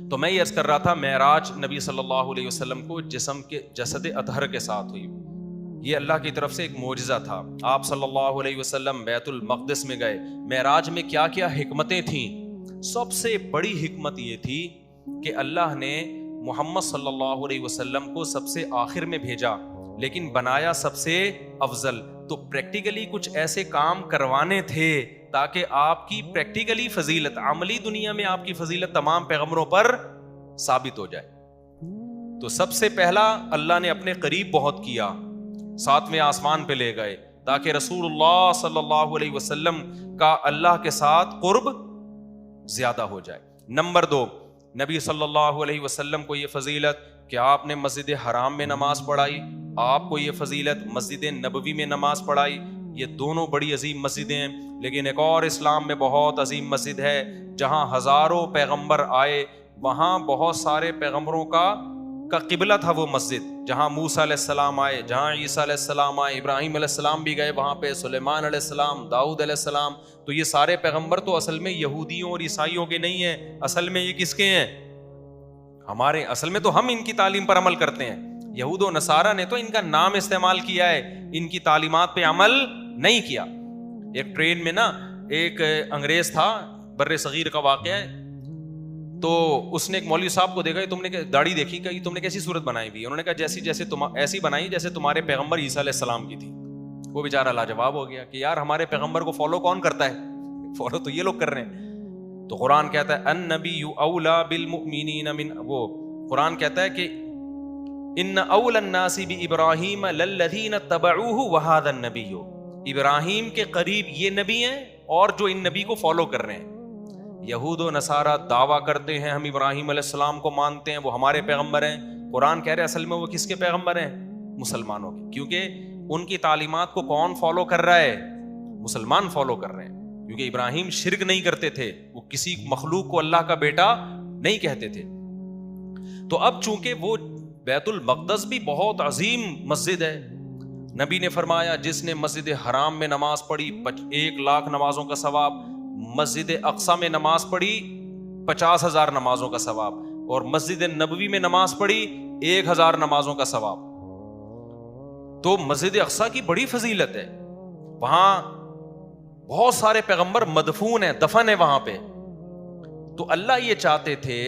تو میں یہ عرض کر رہا تھا معراج نبی صلی اللہ علیہ وسلم کو جسد اطہر کے ساتھ ہوئی. یہ اللہ کی طرف سے ایک معجزہ تھا. آپ صلی اللہ علیہ وسلم بیت المقدس میں گئے. معراج میں کیا کیا حکمتیں تھیں؟ سب سے بڑی حکمت یہ تھی کہ اللہ نے محمد صلی اللہ علیہ وسلم کو سب سے آخر میں بھیجا لیکن بنایا سب سے افضل. تو پریکٹیکلی کچھ ایسے کام کروانے تھے تاکہ آپ کی پریکٹیکلی فضیلت، عملی دنیا میں آپ کی فضیلت تمام پیغمبروں پر ثابت ہو جائے. تو سب سے پہلا اللہ نے اپنے قریب بہت کیا، 7ویں آسمان پہ لے گئے تاکہ رسول اللہ صلی اللہ علیہ وسلم کا اللہ کے ساتھ قرب زیادہ ہو جائے. نمبر 2، نبی صلی اللہ علیہ وسلم کو یہ فضیلت کہ آپ نے مسجد حرام میں نماز پڑھائی، آپ کو یہ فضیلت مسجد نبوی میں نماز پڑھائی. یہ دونوں بڑی عظیم مسجدیں ہیں. لیکن ایک اور اسلام میں بہت عظیم مسجد ہے جہاں ہزاروں پیغمبر آئے، وہاں بہت سارے پیغمبروں کا قبلہ تھا وہ مسجد، جہاں موسیٰ علیہ السلام آئے، جہاں عیسیٰ علیہ السلام آئے، ابراہیم علیہ السلام بھی گئے وہاں پہ، سلیمان علیہ السلام، داؤد علیہ السلام. تو یہ سارے پیغمبر تو اصل میں یہودیوں اور عیسائیوں کے نہیں ہیں، اصل میں یہ کس کے ہیں؟ ہمارے. اصل میں تو ہم ان کی تعلیم پر عمل کرتے ہیں. یہود و نصارہ نے تو ان کا نام استعمال کیا ہے، ان کی تعلیمات پہ عمل نہیں کیا. ایک ٹرین میں نا ایک انگریز تھا، بر صغیر کا واقعہ ہے. تو اس نے ایک مولوی صاحب کو دیکھا، تم نے داڑھی دیکھی کہ تم نے کیسی صورت بنائی ہوئی؟ انہوں نے کہا جیسے ایسی بنائی جیسے تمہارے پیغمبر عیسیٰ علیہ السلام کی تھی. وہ بیچارہ لاجواب ہو گیا کہ یار ہمارے پیغمبر کو فالو کون کرتا ہے؟ فالو تو یہ لوگ کر رہے ہیں. تو قرآن کہتا ہے النبی اولا بالمؤمنین من، وہ قرآن کہتا ہے کہ ان اول الناس بابراہیم للذین اتبعوہ وہذا النبی، ابراہیم کے قریب یہ نبی ہیں اور جو ان نبی کو فالو کر رہے ہیں. یہود و نصارہ دعویٰ کرتے ہیں ہم ابراہیم علیہ السلام کو مانتے ہیں، وہ ہمارے پیغمبر ہیں. قرآن کہہ رہے اصل میں وہ کس کے پیغمبر ہیں؟ مسلمانوں کے. کیونکہ ان کی تعلیمات کو کون فالو کر رہا ہے؟ مسلمان فالو کر رہے ہیں. کیونکہ ابراہیم شرک نہیں کرتے تھے، وہ کسی مخلوق کو اللہ کا بیٹا نہیں کہتے تھے. تو اب چونکہ وہ بیت المقدس بھی بہت عظیم مسجد ہے، نبی نے فرمایا جس نے مسجد حرام میں نماز پڑھی 1,00,000 نمازوں کا ثواب، مسجد اقصی میں نماز پڑھی 50,000 نمازوں کا ثواب، اور مسجد نبوی میں نماز پڑھی 1,000 نمازوں کا ثواب. تو مسجد اقصی کی بڑی فضیلت ہے، وہاں بہت سارے پیغمبر مدفون ہیں، دفن ہے وہاں پہ. تو اللہ یہ چاہتے تھے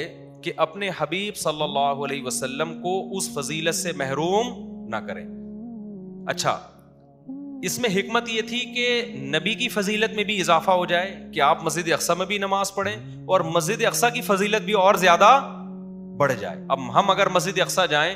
کہ اپنے حبیب صلی اللہ علیہ وسلم کو اس فضیلت سے محروم نہ کریں. اچھا، اس میں حکمت یہ تھی کہ نبی کی فضیلت میں بھی اضافہ ہو جائے کہ آپ مسجد اقصی میں بھی نماز پڑھیں اور مسجد اقصی کی فضیلت بھی اور زیادہ بڑھ جائے. اب ہم اگر مسجد اقصی جائیں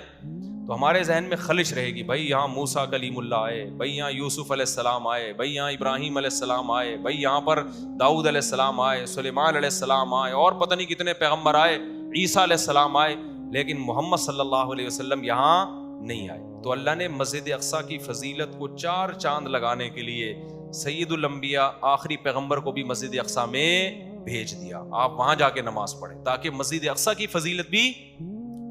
تو ہمارے ذہن میں خلش رہے گی، بھائی یہاں موسیٰ کلیم اللہ آئے، بھائی یہاں یوسف علیہ السلام آئے، بھائی یہاں ابراہیم علیہ السلام آئے، بھائی یہاں پر داؤد علیہ السلام آئے، سلیمان علیہ السلام آئے، اور پتہ نہیں کتنے پیغمبر آئے، عیسیٰ علیہ السلام آئے، لیکن محمد صلی اللہ علیہ وسلم یہاں نہیں آئے. تو اللہ نے مسجد اقصی کی فضیلت کو 4 چاند لگانے کے لیے سید الانبیاء آخری پیغمبر کو بھی مسجد اقصی میں بھیج دیا. آپ وہاں جا کے نماز پڑھیں تاکہ مسجد اقصی کی فضیلت بھی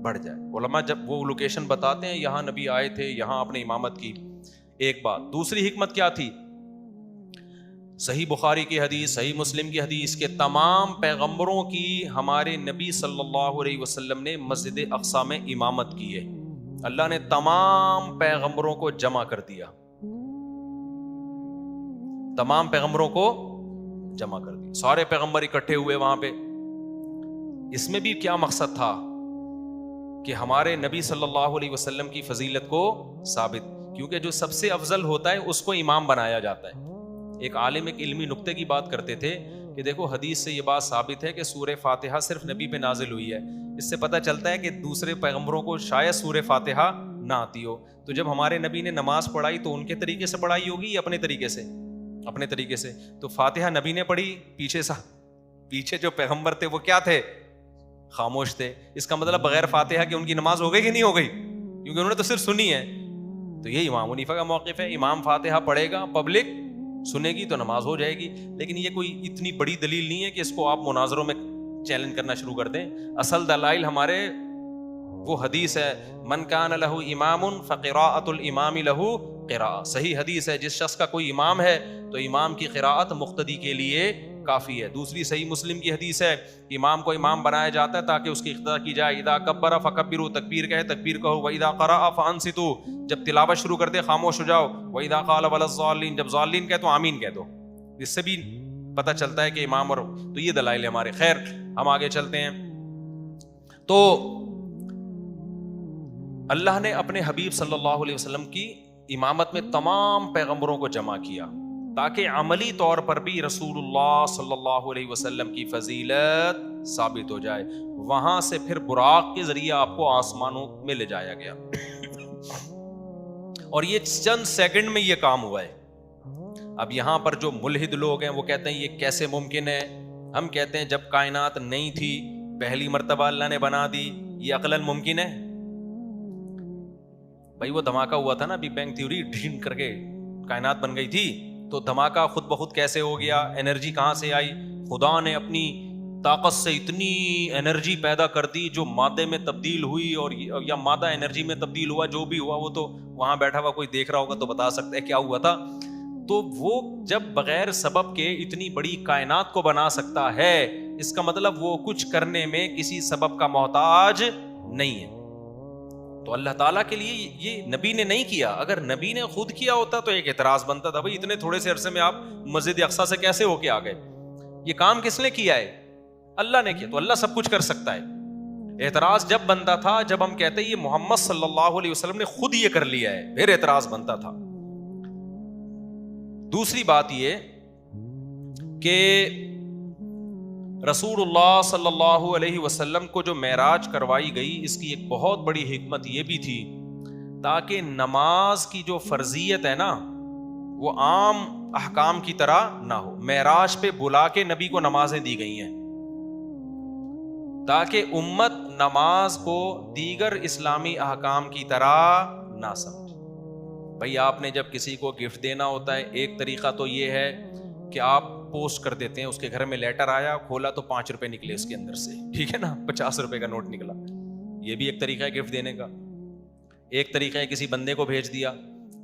بڑھ جائے. علماء جب وہ لوکیشن بتاتے ہیں یہاں نبی آئے تھے، یہاں آپ نے امامت کی، ایک بات. دوسری حکمت کیا تھی؟ صحیح بخاری کی حدیث، صحیح مسلم کی حدیث کہ تمام پیغمبروں کی ہمارے نبی صلی اللہ علیہ وسلم نے مسجد اقصی میں امامت کی ہے. اللہ نے تمام پیغمبروں کو جمع کر دیا، تمام پیغمبروں کو جمع کر دیا، سارے پیغمبر اکٹھے ہوئے وہاں پہ. اس میں بھی کیا مقصد تھا کہ ہمارے نبی صلی اللہ علیہ وسلم کی فضیلت کو ثابت، کیونکہ جو سب سے افضل ہوتا ہے اس کو امام بنایا جاتا ہے. ایک عالم ایک علمی نقطے کی بات کرتے تھے کہ دیکھو حدیث سے یہ بات ثابت ہے کہ سورہ فاتحہ صرف نبی پہ نازل ہوئی ہے. اس سے پتہ چلتا ہے کہ دوسرے پیغمبروں کو شاید سورہ فاتحہ نہ آتی ہو. تو جب ہمارے نبی نے نماز پڑھائی تو ان کے طریقے سے پڑھائی ہوگی یا اپنے طریقے سے؟ اپنے طریقے سے. تو فاتحہ نبی نے پڑھی، پیچھے جو پیغمبر تھے وہ کیا تھے؟ خاموش تھے. اس کا مطلب بغیر فاتحہ کہ ان کی نماز ہو گئی کہ نہیں ہو گئی؟ کیونکہ انہوں نے تو صرف سنی ہے. تو یہ امام حنیفہ کا موقف ہے، امام فاتحہ پڑھے گا، پبلک سنے گی تو نماز ہو جائے گی. لیکن یہ کوئی اتنی بڑی دلیل نہیں ہے کہ اس کو آپ مناظروں میں چیلنج کرنا شروع کر دیں. اصل دلائل ہمارے وہ حدیث ہے من کان لہ امام فقراءۃ الامام لہ قراءۃ. صحیح حدیث ہے، جس شخص کا کوئی امام ہے تو امام کی قراءت مقتدی کے لیے کافی ہے. دوسری صحیح مسلم کی حدیث ہے, امام کو امام بنایا جاتا ہے تاکہ اس کی اقتدا کی جائے. اذا کبر فکبروا, تکبیر کہے تکبیر کہو. واذا قرأ فانصتوا, جب تلاوت شروع کر دے خاموش ہو جاؤ. واذا قال ولا الضالین, جب ضالین کہے تو آمین کہہ دو. اس سے بھی پتہ چلتا ہے کہ امام اور تو یہ دلائل ہمارے. خیر ہم آگے چلتے ہیں. تو اللہ نے اپنے حبیب صلی اللہ علیہ وسلم کی امامت میں تمام پیغمبروں کو جمع کیا تاکہ عملی طور پر بھی رسول اللہ صلی اللہ علیہ وسلم کی فضیلت ثابت ہو جائے. وہاں سے پھر براق کے ذریعے آپ کو آسمانوں میں لے جایا گیا اور یہ چند سیکنڈ میں یہ کام ہوا ہے. اب یہاں پر جو ملحد لوگ ہیں وہ کہتے ہیں یہ کیسے ممکن ہے. ہم کہتے ہیں جب کائنات نہیں تھی پہلی مرتبہ اللہ نے بنا دی, یہ عقلاً ممکن ہے؟ بھائی وہ دھماکہ ہوا تھا نا بگ بینگ تھیوری, ڈھین کر کے کائنات بن گئی تھی, تو دھماکہ خود بخود کیسے ہو گیا؟ انرجی کہاں سے آئی؟ خدا نے اپنی طاقت سے اتنی انرجی پیدا کر دی جو مادے میں تبدیل ہوئی, اور یا مادہ انرجی میں تبدیل ہوا, جو بھی ہوا وہ تو وہاں بیٹھا ہوا کوئی دیکھ رہا ہوگا تو بتا سکتا ہے کیا ہوا تھا. تو وہ جب بغیر سبب کے اتنی بڑی کائنات کو بنا سکتا ہے, اس کا مطلب وہ کچھ کرنے میں کسی سبب کا محتاج نہیں ہے. تو اللہ تعالیٰ کے لیے یہ نبی نے نہیں کیا. اگر نبی نے خود کیا ہوتا تو ایک اعتراض بنتا تھا, بھائی اتنے تھوڑے سے عرصے میں آپ مسجد اقصیٰ سے کیسے ہو کے آ گئے؟ یہ کام کس نے کیا ہے؟ اللہ نے کیا. تو اللہ سب کچھ کر سکتا ہے. اعتراض جب بنتا تھا جب ہم کہتے ہیں یہ محمد صلی اللہ علیہ وسلم نے خود یہ کر لیا ہے, پھر اعتراض بنتا تھا. دوسری بات یہ کہ رسول اللہ صلی اللہ علیہ وسلم کو جو معراج کروائی گئی, اس کی ایک بہت بڑی حکمت یہ بھی تھی تاکہ نماز کی جو فرضیت ہے نا وہ عام احکام کی طرح نہ ہو. معراج پہ بلا کے نبی کو نمازیں دی گئی ہیں تاکہ امت نماز کو دیگر اسلامی احکام کی طرح نہ سمجھے. بھائی آپ نے جب کسی کو گفٹ دینا ہوتا ہے, ایک طریقہ تو یہ ہے کہ آپ پوسٹ کر دیتے ہیں, اس کے گھر میں لیٹر آیا, کھولا تو 5 روپے نکلے اس کے اندر سے, ٹھیک ہے نا, 50 روپے کا نوٹ نکلا. یہ بھی ایک طریقہ ہے گفٹ دینے کا. ایک طریقہ ہے کسی بندے کو بھیج دیا.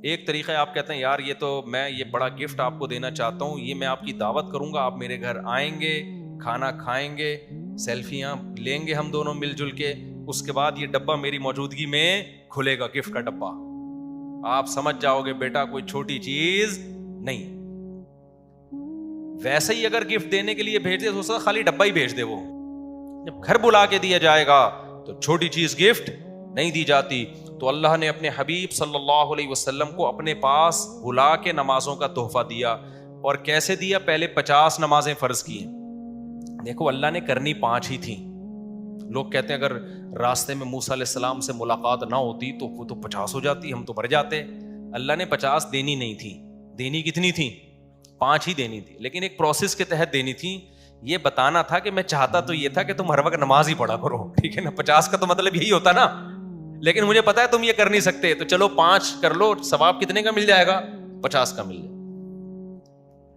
ایک طریقہ ہے آپ کہتے ہیں یار یہ تو میں یہ بڑا گفٹ آپ کو دینا چاہتا ہوں, یہ میں آپ کی دعوت کروں گا, آپ میرے گھر آئیں گے, کھانا کھائیں گے, سیلفیاں لیں گے ہم دونوں مل جل کے, اس کے بعد یہ ڈبہ میری موجودگی میں کھلے گا, گفٹ کا ڈبہ. آپ سمجھ جاؤ گے بیٹا کوئی چھوٹی چیز نہیں. ویسے ہی اگر گفٹ دینے کے لیے بھیج دے تو خالی ڈبہ ہی بھیج دے. وہ جب گھر بلا کے دیا جائے گا تو چھوٹی چیز گفٹ نہیں دی جاتی. تو اللہ نے اپنے حبیب صلی اللہ علیہ وسلم کو اپنے پاس بلا کے نمازوں کا تحفہ دیا. اور کیسے دیا؟ پہلے 50 نمازیں فرض کی. دیکھو اللہ نے کرنی 5 ہی تھیں. لوگ کہتے ہیں اگر راستے میں موسیٰ علیہ السلام سے ملاقات نہ ہوتی تو وہ تو 50 ہو جاتی, ہم تو مر جاتے. اللہ نے 50 دینی نہیں تھی. دینی کتنی تھی؟ 5 ہی دینی تھی, لیکن ایک پروسیس کے تحت دینی تھی. یہ بتانا تھا کہ میں چاہتا تو یہ تھا کہ تم ہر وقت نماز ہی پڑھا کرو, ٹھیک ہے نا. 50 کا تو مطلب یہی ہوتا نا, لیکن مجھے پتا ہے تم یہ کر نہیں سکتے, تو چلو 5 کر لو. ثواب کتنے کا مل جائے گا؟ 50 کا مل جائے.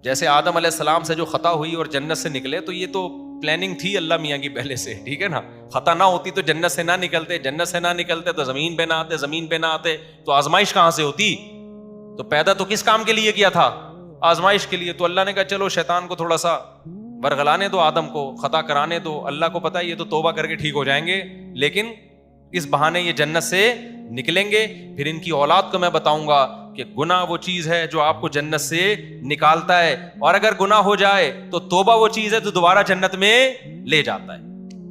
جیسے آدم علیہ السلام سے جو خطا ہوئی اور جنت سے نکلے, تو یہ تو پلاننگ تھی اللہ میاں کی پہلے سے, ٹھیک ہے نا. خطا نہ ہوتی تو جنت سے نہ نکلتے, جنت سے نہ نکلتے تو زمین پہ نہ آتے, زمین پہ نہ آتے تو آزمائش کہاں سے ہوتی؟ تو پیدا تو کس کام کے لیے کیا تھا؟ آزمائش کے لیے. تو اللہ نے کہا چلو شیطان کو تھوڑا سا ورغلانے دو, آدم کو خطا کرانے دو. اللہ کو پتا ہے یہ تو توبہ کر کے ٹھیک ہو جائیں گے, لیکن اس بہانے یہ جنت سے نکلیں گے. پھر ان کی اولاد کو میں بتاؤں گا کہ گناہ وہ چیز ہے جو آپ کو جنت سے نکالتا ہے, اور اگر گناہ ہو جائے تو توبہ وہ چیز ہے جو دوبارہ جنت میں لے جاتا ہے.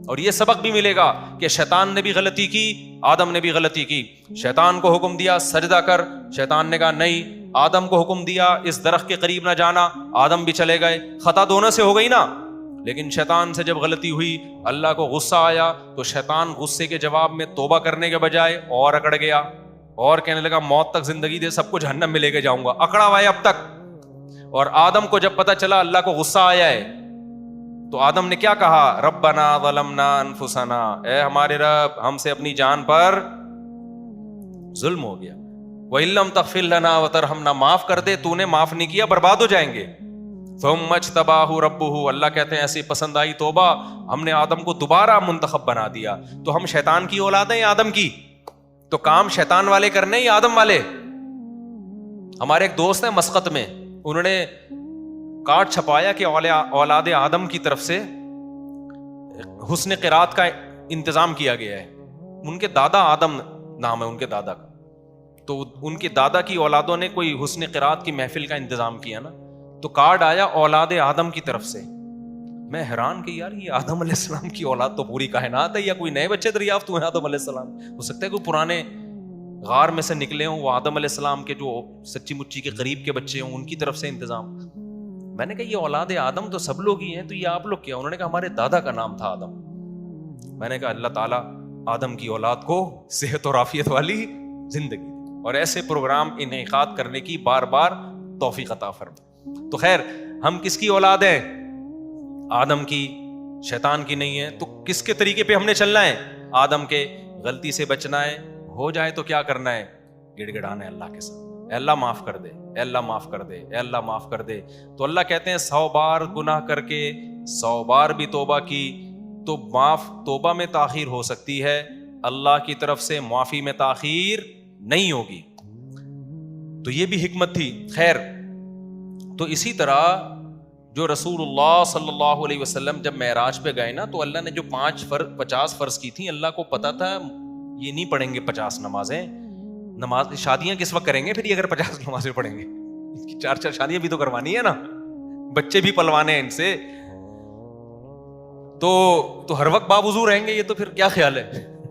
اور یہ سبق بھی ملے گا کہ شیطان نے بھی غلطی کی, آدم نے بھی غلطی کی. شیطان کو حکم دیا سجدہ کر, شیطان نے کہا نہیں. آدم کو حکم دیا اس درخت کے قریب نہ جانا, آدم بھی چلے گئے. خطا دونوں سے ہو گئی نا. لیکن شیطان سے جب غلطی ہوئی, اللہ کو غصہ آیا, تو شیطان غصے کے جواب میں توبہ کرنے کے بجائے اور اکڑ گیا, اور کہنے لگا موت تک زندگی دے, سب کو جہنم میں لے کے جاؤں گا. اکڑا ہوا ہے اب تک. اور آدم کو جب پتا چلا اللہ کو غصہ آیا ہے, تو آدم نے کیا کہا؟ ربنا ظلمنا انفسنا, اے ہمارے رب ہم سے اپنی جان پر ظلم ہو گیا. وَإِن لَّمْ تَغْفِرْ لَنَا وَتَرْحَمْنَا, معاف کر دے, تو نے معاف نہیں کیا برباد ہو جائیں گے. ثُمَّ اجْتَبَاهُ رَبُّهُ, اللہ کہتے ہیں ایسی پسند آئی توبہ, ہم نے آدم کو دوبارہ منتخب بنا دیا. تو ہم شیطان کی اولاد ہیں یا آدم کی؟ تو کام شیطان والے کرنے یا آدم والے؟ ہمارے ایک دوست ہیں مسقط میں, انہوں نے کارڈ چھپایا کہ اولاد آدم کی طرف سے حسن قرات کا انتظام کیا گیا ہے. ان کے دادا آدم نام ہے ان کے دادا کا, تو ان کے دادا کی اولادوں نے کوئی حسن قرات کی محفل کا انتظام کیا نا, تو کارڈ آیا اولاد آدم کی طرف سے. میں حیران کہ یار یہ آدم علیہ السلام کی اولاد تو پوری کائنات ہے, یا کوئی نئے بچے دریافت ہوئے آدم علیہ السلام؟ ہو سکتا ہے کوئی پرانے غار میں سے نکلے ہوں, وہ آدم علیہ السلام کے جو سچی مچی کے قریب کے بچے ہوں, ان کی طرف سے انتظام. میں نے کہا یہ اولاد آدم تو سب لوگ ہی ہیں, تو یہ آپ لوگ کیا؟ انہوں نے کہا ہمارے دادا کا نام تھا آدم. میں نے کہا اللہ تعالیٰ آدم کی اولاد کو صحت اور عافیت والی زندگی اور ایسے پروگرام انعقاد کرنے کی بار بار توفیق عطا فرمائے. تو خیر, ہم کس کی اولاد ہیں؟ آدم کی, شیطان کی نہیں ہے. تو کس کے طریقے پہ ہم نے چلنا ہے؟ آدم کے. غلطی سے بچنا ہے, ہو جائے تو کیا کرنا ہے؟ گڑ گڑانا ہے اللہ کے ساتھ, اے اللہ معاف کر دے, اے اللہ معاف کر دے, اے اللہ معاف کر دے. تو اللہ کہتے ہیں 100 بار گناہ کر کے 100 بار بھی توبہ کی تو معاف, توبہ میں تاخیر ہو سکتی ہے, اللہ کی طرف سے معافی میں تاخیر نہیں ہوگی. تو یہ بھی حکمت تھی. خیر, تو اسی طرح جو رسول اللہ صلی اللہ علیہ وسلم جب معراج پہ گئے نا, تو اللہ نے جو 50 فرض کی تھی, اللہ کو پتا تھا یہ نہیں پڑھیں گے 50 نمازیں. شادیاں کس وقت کریں گے پھر یہ اگر 50 نمازیں پڑھیں گے؟ 4 شادیاں بھی تو کروانی ہے نا, بچے بھی پلوانے ہیں ان سے, تو ہر وقت باوضو رہیں گے یہ, تو پھر کیا خیال ہے؟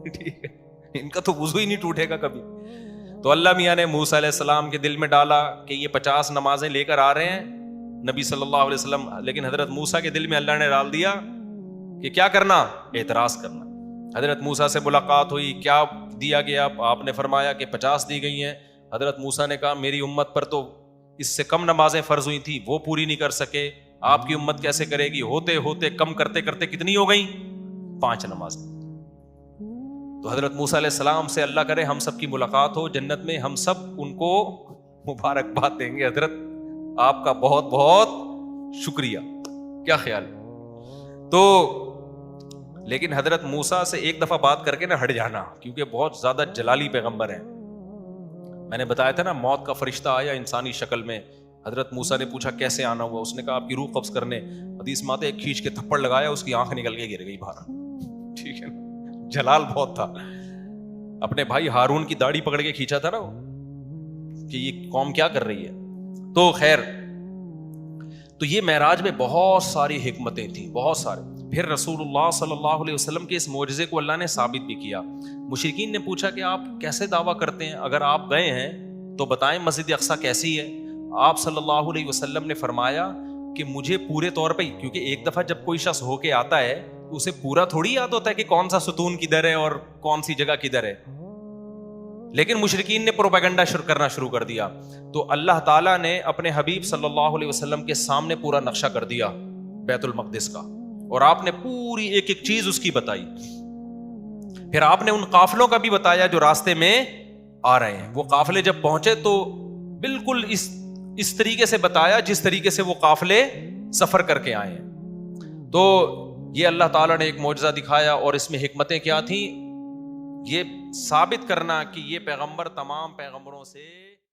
ٹھیک ہے, ان کا تو وضو ہی نہیں ٹوٹے گا کبھی. تو اللہ میاں نے موسیٰ علیہ السلام کے دل میں ڈالا کہ یہ 50 نمازیں لے کر آ رہے ہیں نبی صلی اللہ علیہ وسلم, لیکن حضرت موسیٰ کے دل میں اللہ نے ڈال دیا کہ کیا کرنا؟ اعتراض کرنا. حضرت موسیٰ سے ملاقات ہوئی, کیا دیا گیا؟ آپ نے فرمایا کہ 50 دی گئی ہیں. حضرت موسیٰ نے کہا میری امت پر تو اس سے کم نمازیں فرض ہوئی تھی, وہ پوری نہیں کر سکے, آپ کی امت کیسے کرے گی؟ ہوتے ہوتے کم کرتے کرتے کتنی ہو گئی؟ 5 نمازیں. تو حضرت موسیٰ علیہ السلام سے اللہ کرے ہم سب کی ملاقات ہو جنت میں, ہم سب ان کو مبارکباد دیں گے, حضرت آپ کا بہت بہت شکریہ. کیا خیال؟ تو لیکن حضرت موسیٰ سے ایک دفعہ بات کر کے نہ ہٹ جانا, کیونکہ بہت زیادہ جلالی پیغمبر ہیں. میں نے بتایا تھا نا, موت کا فرشتہ آیا انسانی شکل میں. حضرت موسیٰ نے پوچھا کیسے آنا ہوا؟ اس نے کہا آپ کی روح قبض کرنے. حدیث میں آتا ہے ایک کھینچ کے تھپڑ لگایا, اس کی آنکھ نکل کے گر گئی باہر. ٹھیک ہے, جلال بہت تھا. اپنے بھائی ہارون کی داڑھی پکڑ کے کھینچا تھا نا کہ یہ قوم کیا کر رہی ہے. تو خیر, تو یہ معراج میں بہت ساری حکمتیں تھیں, بہت سارے. پھر رسول اللہ صلی اللہ علیہ وسلم کے اس معجزے کو اللہ نے ثابت بھی کیا. مشرکین نے پوچھا کہ آپ کیسے دعویٰ کرتے ہیں, اگر آپ گئے ہیں تو بتائیں مسجد اقصیٰ کیسی ہے. آپ صلی اللہ علیہ وسلم نے فرمایا کہ مجھے پورے طور پہ, کیونکہ ایک دفعہ جب کوئی شخص ہو کے آتا ہے تو اسے پورا تھوڑی یاد ہوتا ہے کہ کون سا ستون کدھر ہے اور کون سی جگہ کدھر ہے. لیکن مشرکین نے پروپیگنڈا کرنا شروع کر دیا. تو اللہ تعالیٰ نے اپنے حبیب صلی اللہ علیہ وسلم کے سامنے پورا نقشہ کر دیا بیت المقدس کا, اور آپ نے پوری ایک ایک چیز اس کی بتائی. پھر آپ نے ان قافلوں کا بھی بتایا جو راستے میں آ رہے ہیں. وہ قافلے جب پہنچے تو بالکل اس طریقے سے بتایا جس طریقے سے وہ قافلے سفر کر کے آئے ہیں. تو یہ اللہ تعالیٰ نے ایک معجزہ دکھایا, اور اس میں حکمتیں کیا تھیں؟ یہ ثابت کرنا کہ یہ پیغمبر تمام پیغمبروں سے